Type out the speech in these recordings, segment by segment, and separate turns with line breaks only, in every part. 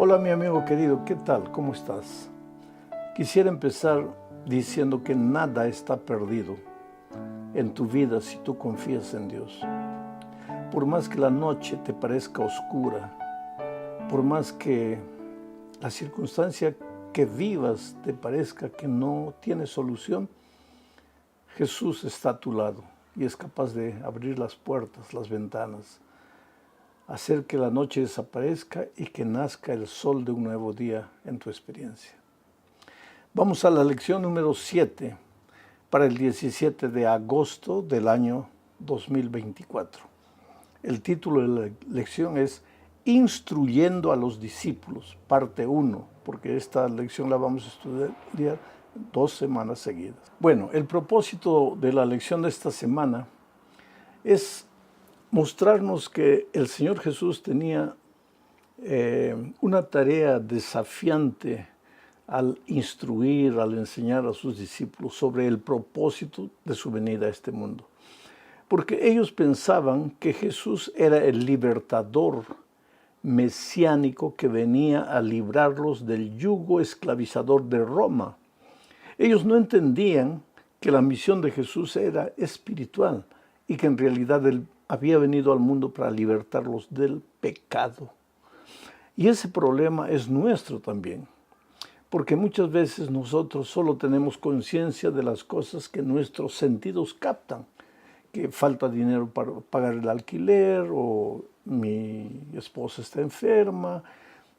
Hola mi amigo querido, ¿qué tal? ¿Cómo estás? Quisiera empezar diciendo que nada está perdido en tu vida si tú confías en Dios. Por más que la noche te parezca oscura, por más que la circunstancia que vivas te parezca que no tiene solución, Jesús está a tu lado y es capaz de abrir las puertas, las ventanas, hacer que la noche desaparezca y que nazca el sol de un nuevo día en tu experiencia. Vamos a la lección número 7 para el 17 de agosto del año 2024. El título de la lección es Instruyendo a los discípulos, parte 1, porque esta lección la vamos a estudiar 2 semanas seguidas. Bueno, el propósito de la lección de esta semana es mostrarnos que el Señor Jesús tenía una tarea desafiante al instruir, al enseñar a sus discípulos sobre el propósito de su venida a este mundo. Porque ellos pensaban que Jesús era el libertador mesiánico que venía a librarlos del yugo esclavizador de Roma. Ellos no entendían que la misión de Jesús era espiritual y que en realidad Él había venido al mundo para libertarlos del pecado. Y ese problema es nuestro también, porque muchas veces nosotros solo tenemos conciencia de las cosas que nuestros sentidos captan, que falta dinero para pagar el alquiler, o mi esposa está enferma,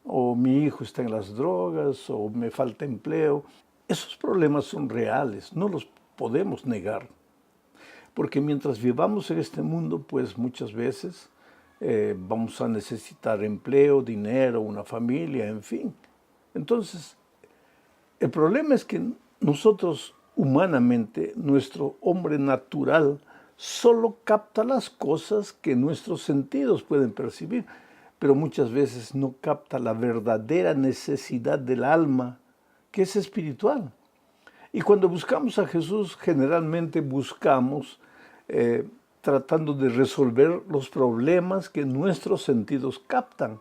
o mi hijo está en las drogas, o me falta empleo. Esos problemas son reales, no los podemos negar. Porque mientras vivamos en este mundo, pues muchas veces vamos a necesitar empleo, dinero, una familia, en fin. Entonces, el problema es que nosotros humanamente, nuestro hombre natural, solo capta las cosas que nuestros sentidos pueden percibir, pero muchas veces no capta la verdadera necesidad del alma, que es espiritual. Y cuando buscamos a Jesús, generalmente buscamos tratando de resolver los problemas que nuestros sentidos captan.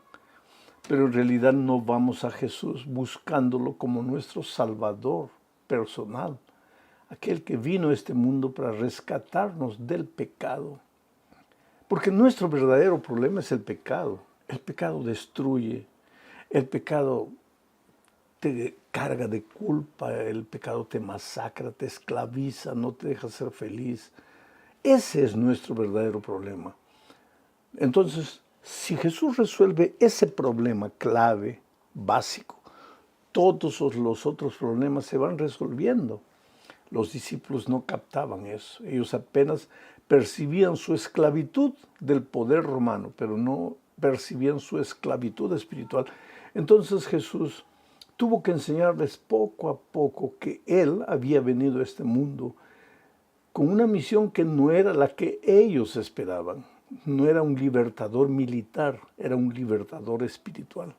Pero en realidad no vamos a Jesús buscándolo como nuestro Salvador personal, aquel que vino a este mundo para rescatarnos del pecado. Porque nuestro verdadero problema es el pecado. El pecado destruye, el pecado te carga de culpa, el pecado te masacra, te esclaviza, no te deja ser feliz. Ese es nuestro verdadero problema. Entonces, si Jesús resuelve ese problema clave, básico, todos los otros problemas se van resolviendo. Los discípulos no captaban eso. Ellos apenas percibían su esclavitud del poder romano, pero no percibían su esclavitud espiritual. Entonces Jesús tuvo que enseñarles poco a poco que Él había venido a este mundo con una misión que no era la que ellos esperaban. No era un libertador militar, era un libertador espiritual.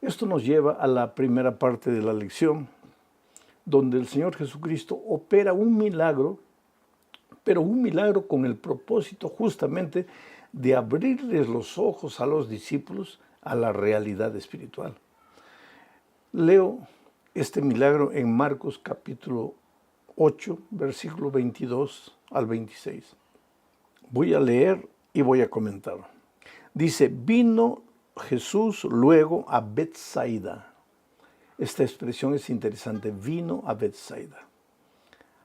Esto nos lleva a la primera parte de la lección, donde el Señor Jesucristo opera un milagro, pero un milagro con el propósito justamente de abrirles los ojos a los discípulos a la realidad espiritual. Leo este milagro en Marcos capítulo 8, versículo 22 al 26. Voy a leer y voy a comentar. Dice, vino Jesús luego a Betsaida. Esta expresión es interesante, vino a Betsaida.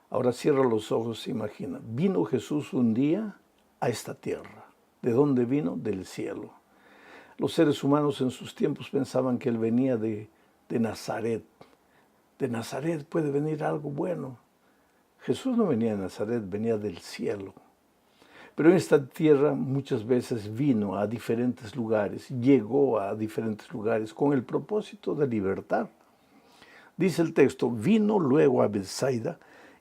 Ahora cierra los ojos e imagina. Vino Jesús un día a esta tierra. ¿De dónde vino? Del cielo. Los seres humanos en sus tiempos pensaban que Él venía de Nazaret. De Nazaret puede venir algo bueno. Jesús no venía de Nazaret, venía del cielo. Pero en esta tierra muchas veces vino a diferentes lugares, llegó a diferentes lugares con el propósito de libertar. Dice el texto, vino luego a Betsaida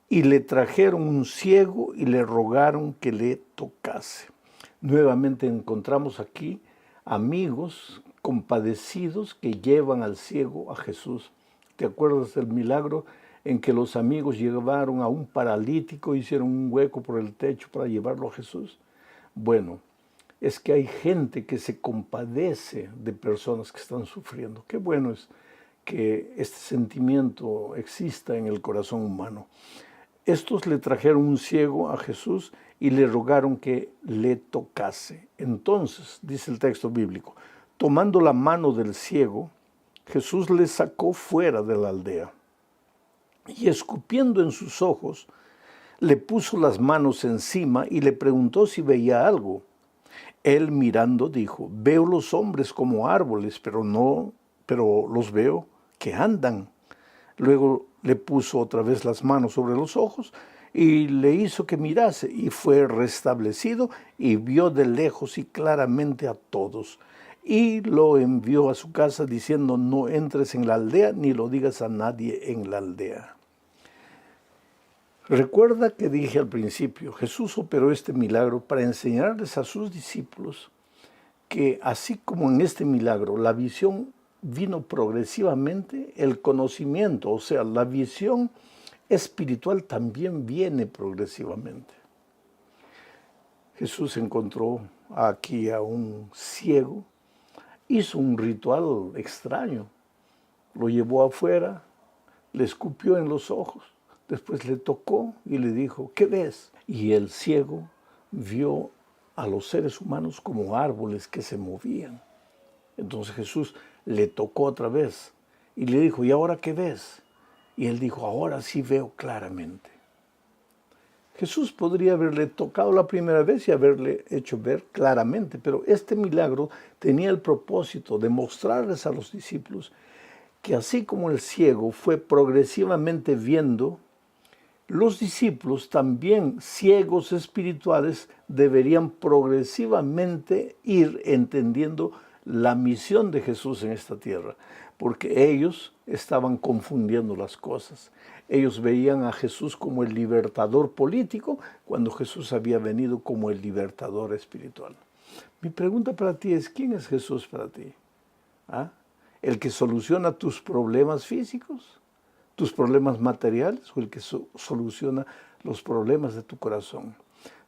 y le trajeron un ciego y le rogaron que le tocase. Nuevamente encontramos aquí amigos compadecidos que llevan al ciego a Jesús. ¿Te acuerdas del milagro en que los amigos llevaron a un paralítico, hicieron un hueco por el techo para llevarlo a Jesús? Bueno, es que hay gente que se compadece de personas que están sufriendo. Qué bueno es que este sentimiento exista en el corazón humano. Estos le trajeron un ciego a Jesús y le rogaron que le tocase. Entonces, dice el texto bíblico, tomando la mano del ciego, Jesús le sacó fuera de la aldea y escupiendo en sus ojos, le puso las manos encima y le preguntó si veía algo. Él mirando dijo, veo los hombres como árboles, pero los veo que andan. Luego le puso otra vez las manos sobre los ojos y le hizo que mirase y fue restablecido y vio de lejos y claramente a todos. Y lo envió a su casa diciendo, no entres en la aldea ni lo digas a nadie en la aldea. Recuerda que dije al principio, Jesús operó este milagro para enseñarles a sus discípulos que así como en este milagro la visión vino progresivamente, el conocimiento, o sea, la visión espiritual también viene progresivamente. Jesús encontró aquí a un ciego, hizo un ritual extraño, lo llevó afuera, le escupió en los ojos, después le tocó y le dijo, ¿qué ves? Y el ciego vio a los seres humanos como árboles que se movían. Entonces Jesús le tocó otra vez y le dijo, ¿y ahora qué ves? Y él dijo, ahora sí veo claramente. Jesús podría haberle tocado la primera vez y haberle hecho ver claramente, pero este milagro tenía el propósito de mostrarles a los discípulos que así como el ciego fue progresivamente viendo, los discípulos también ciegos espirituales deberían progresivamente ir entendiendo la misión de Jesús en esta tierra, porque ellos estaban confundiendo las cosas. Ellos veían a Jesús como el libertador político, cuando Jesús había venido como el libertador espiritual. Mi pregunta para ti es, ¿quién es Jesús para ti? ¿Ah? ¿El que soluciona tus problemas físicos, tus problemas materiales, o el que soluciona los problemas de tu corazón?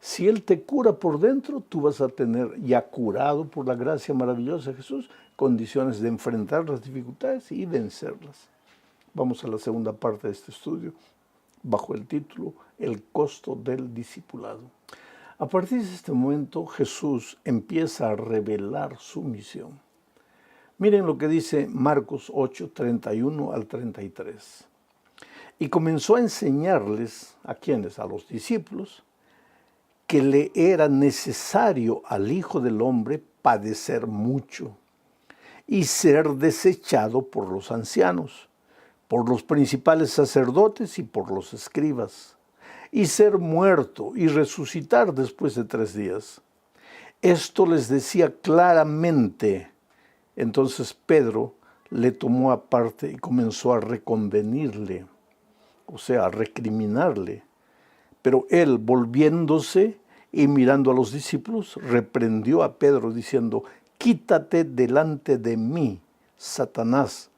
Si Él te cura por dentro, tú vas a tener, ya curado por la gracia maravillosa de Jesús, condiciones de enfrentar las dificultades y vencerlas. Vamos a la segunda parte de este estudio, bajo el título El costo del discipulado. A partir de este momento, Jesús empieza a revelar su misión. Miren lo que dice Marcos 8, 31 al 33. Y comenzó a enseñarles, ¿a quiénes? A los discípulos, que le era necesario al Hijo del Hombre padecer mucho y ser desechado por los ancianos, por los principales sacerdotes y por los escribas, y ser muerto y resucitar después de 3 días. Esto les decía claramente. Entonces Pedro le tomó aparte y comenzó a reconvenirle, o sea, a recriminarle. Pero él, volviéndose y mirando a los discípulos, reprendió a Pedro diciendo, quítate delante de mí, Satanás,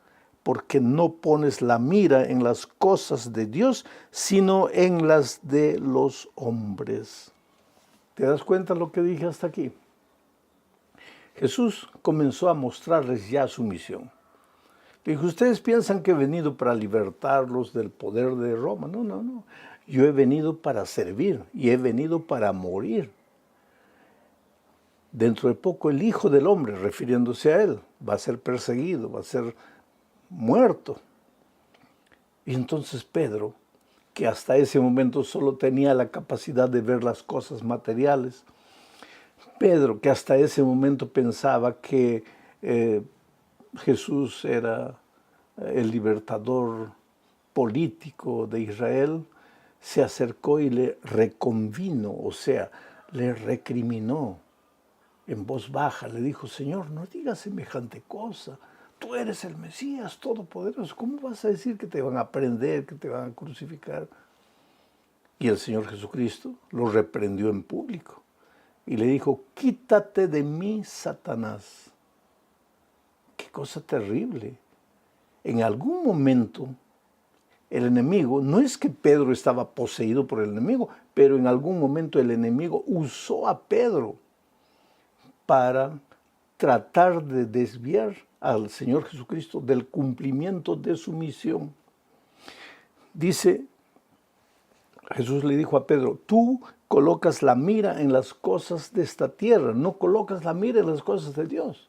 porque no pones la mira en las cosas de Dios, sino en las de los hombres. ¿Te das cuenta lo que dije hasta aquí? Jesús comenzó a mostrarles ya su misión. Dijo, ustedes piensan que he venido para libertarlos del poder de Roma. No, no, no. Yo he venido para servir y he venido para morir. Dentro de poco el Hijo del Hombre, refiriéndose a Él, va a ser perseguido, va a ser muerto. Y entonces Pedro, que hasta ese momento solo tenía la capacidad de ver las cosas materiales, Pedro, que hasta ese momento pensaba que Jesús era el libertador político de Israel, se acercó y le reconvino, o sea, le recriminó en voz baja. Le dijo, Señor, no digas semejante cosa. Tú eres el Mesías Todopoderoso. ¿Cómo vas a decir que te van a prender, que te van a crucificar? Y el Señor Jesucristo lo reprendió en público y le dijo, quítate de mí, Satanás. Qué cosa terrible. En algún momento, el enemigo, no es que Pedro estaba poseído por el enemigo, pero en algún momento el enemigo usó a Pedro para tratar de desviar al Señor Jesucristo del cumplimiento de su misión. Dice, Jesús le dijo a Pedro, tú colocas la mira en las cosas de esta tierra, no colocas la mira en las cosas de Dios.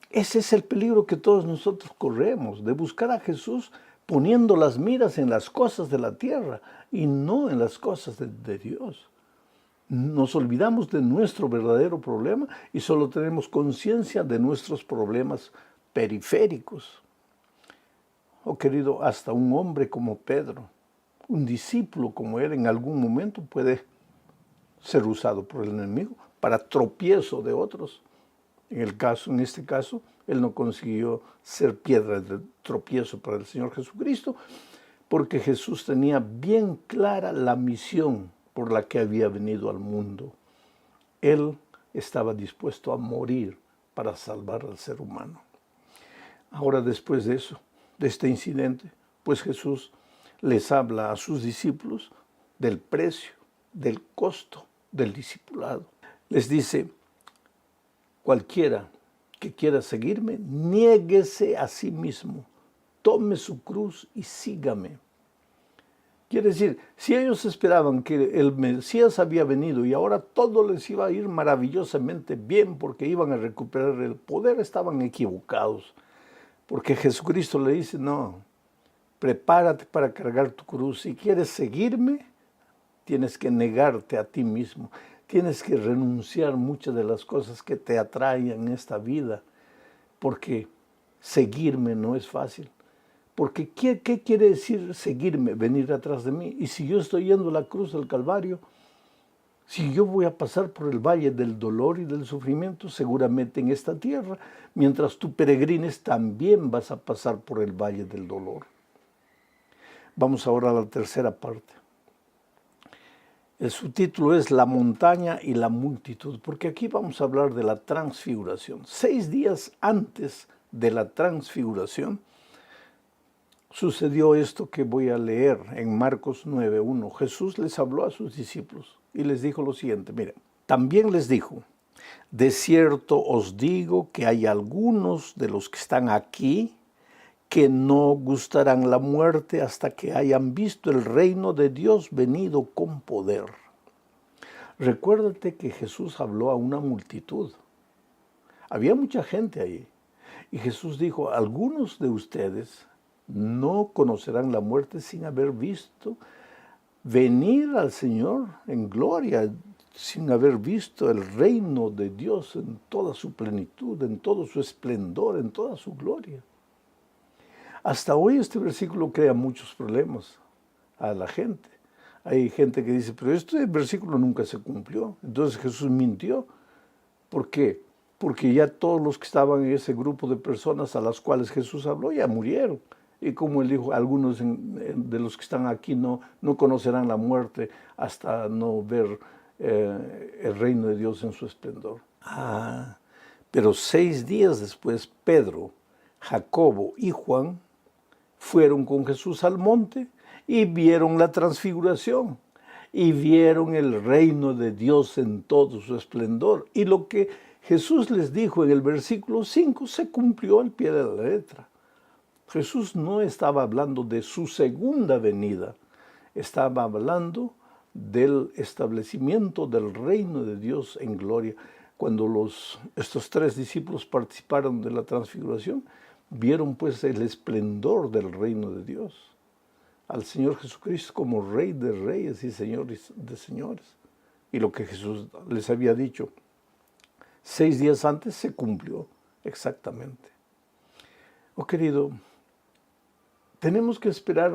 Ese es el peligro que todos nosotros corremos, de buscar a Jesús poniendo las miras en las cosas de la tierra y no en las cosas de Dios. Nos olvidamos de nuestro verdadero problema y solo tenemos conciencia de nuestros problemas periféricos. Oh querido, hasta un hombre como Pedro, un discípulo como él, en algún momento puede ser usado por el enemigo para tropiezo de otros. En este caso, él no consiguió ser piedra de tropiezo para el Señor Jesucristo, porque Jesús tenía bien clara la misión por la que había venido al mundo. Él estaba dispuesto a morir para salvar al ser humano. Ahora, después de eso, de este incidente, pues Jesús les habla a sus discípulos del precio, del costo del discipulado. Les dice, cualquiera que quiera seguirme, niéguese a sí mismo, tome su cruz y sígame. Quiere decir, si ellos esperaban que el Mesías había venido y ahora todo les iba a ir maravillosamente bien porque iban a recuperar el poder, estaban equivocados. Porque Jesucristo le dice, no, prepárate para cargar tu cruz. Si quieres seguirme, tienes que negarte a ti mismo. Tienes que renunciar muchas de las cosas que te atraen en esta vida. Porque seguirme no es fácil. Porque ¿qué quiere decir seguirme? Venir atrás de mí. Y si yo estoy yendo a la cruz del Calvario, si yo voy a pasar por el valle del dolor y del sufrimiento, seguramente en esta tierra, mientras tú peregrines, también vas a pasar por el valle del dolor. Vamos ahora a la tercera parte. El subtítulo es La montaña y la multitud, porque aquí vamos a hablar de la transfiguración. 6 días antes de la transfiguración, sucedió esto que voy a leer en Marcos 9:1. Jesús les habló a sus discípulos y les dijo lo siguiente, miren, también les dijo, de cierto os digo que hay algunos de los que están aquí que no gustarán la muerte hasta que hayan visto el reino de Dios venido con poder. Recuérdate que Jesús habló a una multitud. Había mucha gente ahí. Y Jesús dijo, algunos de ustedes no conocerán la muerte sin haber visto venir al Señor en gloria, sin haber visto el reino de Dios en toda su plenitud, en todo su esplendor, en toda su gloria. Hasta hoy este versículo crea muchos problemas a la gente. Hay gente que dice, pero este versículo nunca se cumplió. Entonces Jesús mintió. ¿Por qué? Porque ya todos los que estaban en ese grupo de personas a las cuales Jesús habló ya murieron. Y como él dijo, algunos de los que están aquí no conocerán la muerte hasta no ver el reino de Dios en su esplendor. Pero 6 días después, Pedro, Jacobo y Juan fueron con Jesús al monte y vieron la transfiguración y vieron el reino de Dios en todo su esplendor. Y lo que Jesús les dijo en el versículo 5 se cumplió al pie de la letra. Jesús no estaba hablando de su segunda venida, estaba hablando del establecimiento del reino de Dios en gloria. Cuando estos 3 discípulos participaron de la transfiguración, vieron pues el esplendor del reino de Dios, al Señor Jesucristo como Rey de Reyes y Señor de Señores. Y lo que Jesús les había dicho 6 días antes se cumplió exactamente. Oh querido, tenemos que esperar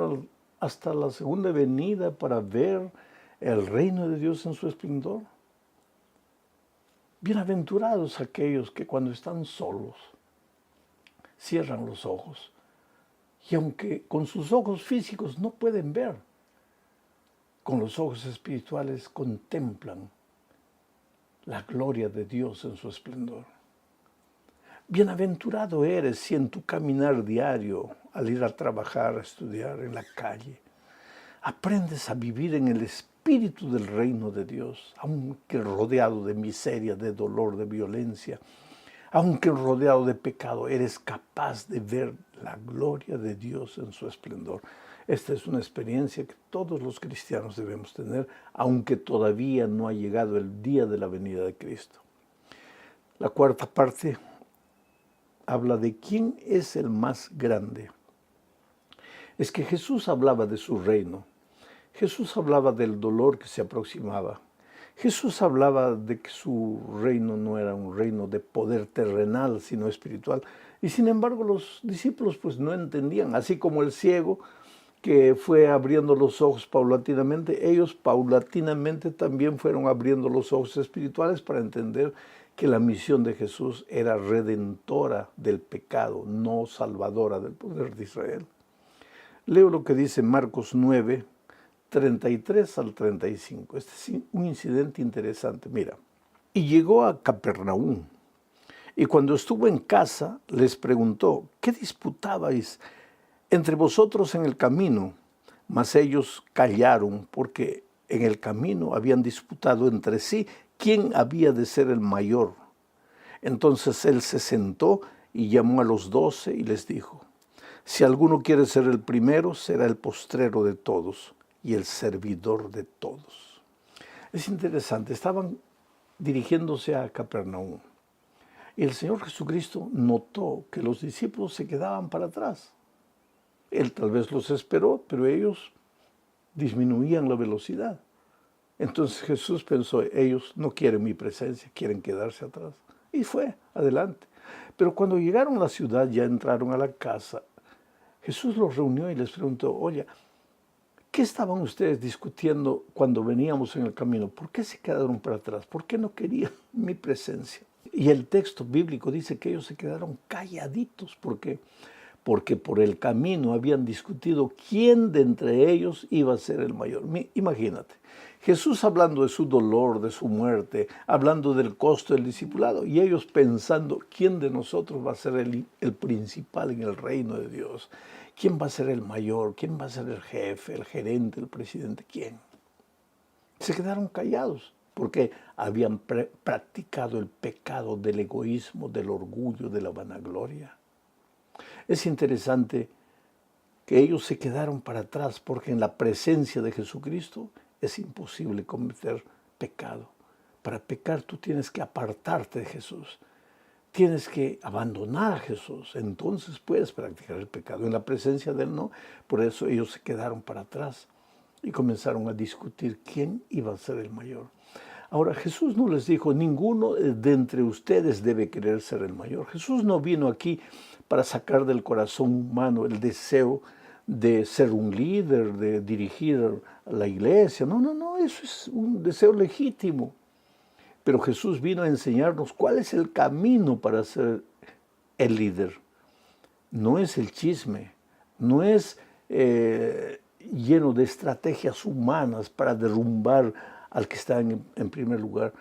hasta la segunda venida para ver el reino de Dios en su esplendor. Bienaventurados aquellos que cuando están solos cierran los ojos y aunque con sus ojos físicos no pueden ver, con los ojos espirituales contemplan la gloria de Dios en su esplendor. Bienaventurado eres si en tu caminar diario, al ir a trabajar, a estudiar en la calle, aprendes a vivir en el espíritu espíritu del reino de Dios, aunque rodeado de miseria, de dolor, de violencia, aunque rodeado de pecado, eres capaz de ver la gloria de Dios en su esplendor. Esta es una experiencia que todos los cristianos debemos tener, aunque todavía no ha llegado el día de la venida de Cristo. La cuarta parte habla de quién es el más grande. Es que Jesús hablaba de su reino. Jesús hablaba del dolor que se aproximaba. Jesús hablaba de que su reino no era un reino de poder terrenal, sino espiritual. Y sin embargo los discípulos pues no entendían, así como el ciego que fue abriendo los ojos paulatinamente, ellos paulatinamente también fueron abriendo los ojos espirituales para entender que la misión de Jesús era redentora del pecado, no salvadora del poder de Israel. Leo lo que dice Marcos 9, 33 al 35. Este es un incidente interesante. Mira, y llegó a Capernaum, y cuando estuvo en casa les preguntó, ¿qué disputabais entre vosotros en el camino? Mas ellos callaron, porque en el camino habían disputado entre sí quién había de ser el mayor. Entonces él se sentó y llamó a los 12 y les dijo, si alguno quiere ser el primero, será el postrero de todos y el servidor de todos. Es interesante, estaban dirigiéndose a Capernaum. Y el Señor Jesucristo notó que los discípulos se quedaban para atrás. Él tal vez los esperó, pero ellos disminuían la velocidad. Entonces Jesús pensó, ellos no quieren mi presencia, quieren quedarse atrás. Y fue adelante. Pero cuando llegaron a la ciudad, ya entraron a la casa, Jesús los reunió y les preguntó, oye, ¿qué estaban ustedes discutiendo cuando veníamos en el camino? ¿Por qué se quedaron para atrás? ¿Por qué no querían mi presencia? Y el texto bíblico dice que ellos se quedaron calladitos. ¿Por qué? Porque por el camino habían discutido quién de entre ellos iba a ser el mayor. Imagínate, Jesús hablando de su dolor, de su muerte, hablando del costo del discipulado, y ellos pensando quién de nosotros va a ser el principal en el reino de Dios, quién va a ser el mayor, quién va a ser el jefe, el gerente, el presidente, quién. Se quedaron callados porque habían practicado el pecado del egoísmo, del orgullo, de la vanagloria. Es interesante que ellos se quedaron para atrás porque en la presencia de Jesucristo es imposible cometer pecado. Para pecar tú tienes que apartarte de Jesús. Tienes que abandonar a Jesús. Entonces puedes practicar el pecado. En la presencia de Él no. Por eso ellos se quedaron para atrás y comenzaron a discutir quién iba a ser el mayor. Ahora, Jesús no les dijo, ninguno de entre ustedes debe querer ser el mayor. Jesús no vino aquí para sacar del corazón humano el deseo de ser un líder, de dirigir a la iglesia. No, eso es un deseo legítimo. Pero Jesús vino a enseñarnos cuál es el camino para ser el líder. No es el chisme, no es lleno de estrategias humanas para derrumbar al que está en primer lugar.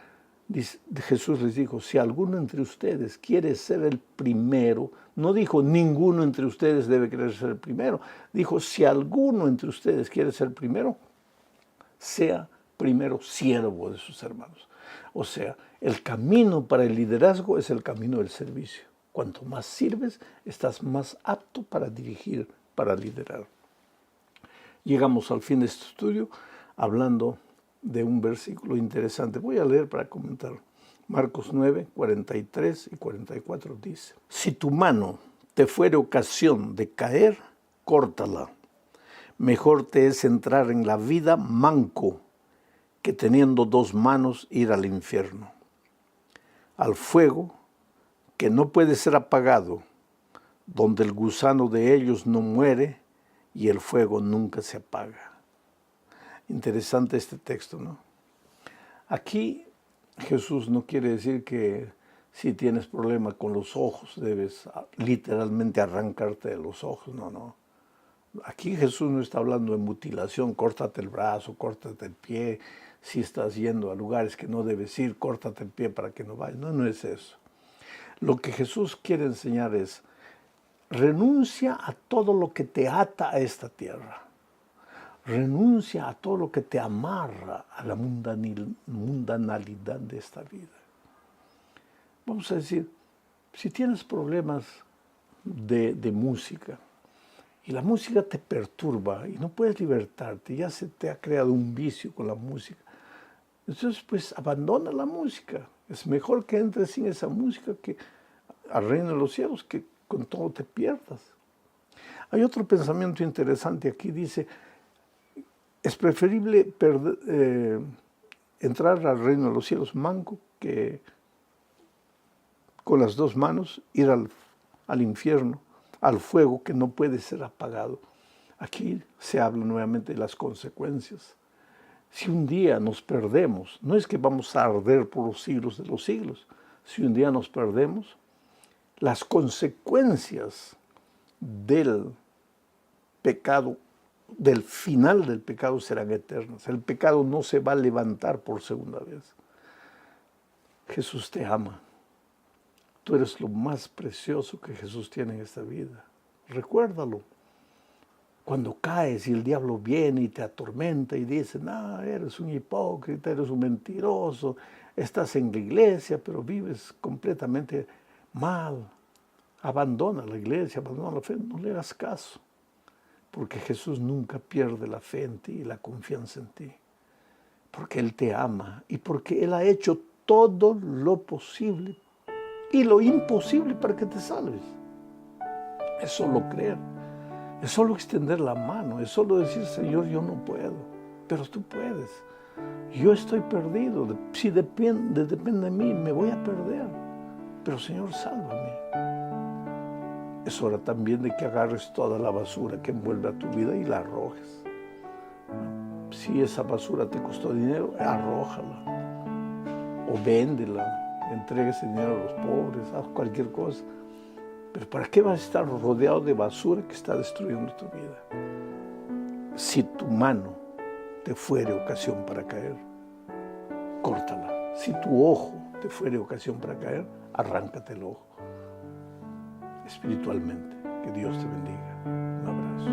Jesús les dijo, si alguno entre ustedes quiere ser el primero, no dijo ninguno entre ustedes debe querer ser el primero, dijo si alguno entre ustedes quiere ser primero, sea primero siervo de sus hermanos. O sea, el camino para el liderazgo es el camino del servicio. Cuanto más sirves, estás más apto para dirigir, para liderar. Llegamos al fin de este estudio hablando de un versículo interesante. Voy a leer para comentar. Marcos 9, 43 y 44 dice, si tu mano te fuere ocasión de caer, córtala. Mejor te es entrar en la vida manco que teniendo dos manos ir al infierno, al fuego que no puede ser apagado, donde el gusano de ellos no muere y el fuego nunca se apaga. Interesante este texto, ¿no? Aquí Jesús no quiere decir que si tienes problema con los ojos debes literalmente arrancarte de los ojos, no. Aquí Jesús no está hablando de mutilación, córtate el brazo, córtate el pie, si estás yendo a lugares que no debes ir, córtate el pie para que no vayas. No es eso. Lo que Jesús quiere enseñar es, renuncia a todo lo que te ata a esta tierra. Renuncia a todo lo que te amarra a la mundanalidad de esta vida. Vamos a decir, si tienes problemas de música y la música te perturba y no puedes libertarte, ya se te ha creado un vicio con la música, entonces pues abandona la música. Es mejor que entres sin esa música que al reino de los cielos, que con todo te pierdas. Hay otro pensamiento interesante aquí, dice, es preferible entrar al reino de los cielos manco que con las dos manos ir al infierno, al fuego que no puede ser apagado. Aquí se habla nuevamente de las consecuencias. Si un día nos perdemos, no es que vamos a arder por los siglos de los siglos. Si un día nos perdemos, las consecuencias del pecado, del final del pecado, serán eternas. El pecado no se va a levantar por segunda vez. Jesús te ama. Tú eres lo más precioso que Jesús tiene en esta vida. Recuérdalo. Cuando caes y el diablo viene y te atormenta y dice, no, eres un hipócrita, eres un mentiroso, estás en la iglesia, pero vives completamente mal. Abandona la iglesia, abandona la fe, no le hagas caso. Porque Jesús nunca pierde la fe en ti y la confianza en ti. Porque Él te ama y porque Él ha hecho todo lo posible y lo imposible para que te salves. Es solo creer, es solo extender la mano, es solo decir, Señor, yo no puedo, pero tú puedes. Yo estoy perdido, si depende de mí, me voy a perder, pero Señor, sálvame. Es hora también de que agarres toda la basura que envuelve a tu vida y la arrojes. Si esa basura te costó dinero, arrójala o véndela. Entregue ese dinero a los pobres, haz cualquier cosa. Pero ¿para qué vas a estar rodeado de basura que está destruyendo tu vida? Si tu mano te fuere ocasión para caer, córtala. Si tu ojo te fuere ocasión para caer, arráncate el ojo. Espiritualmente, que Dios te bendiga. Un abrazo.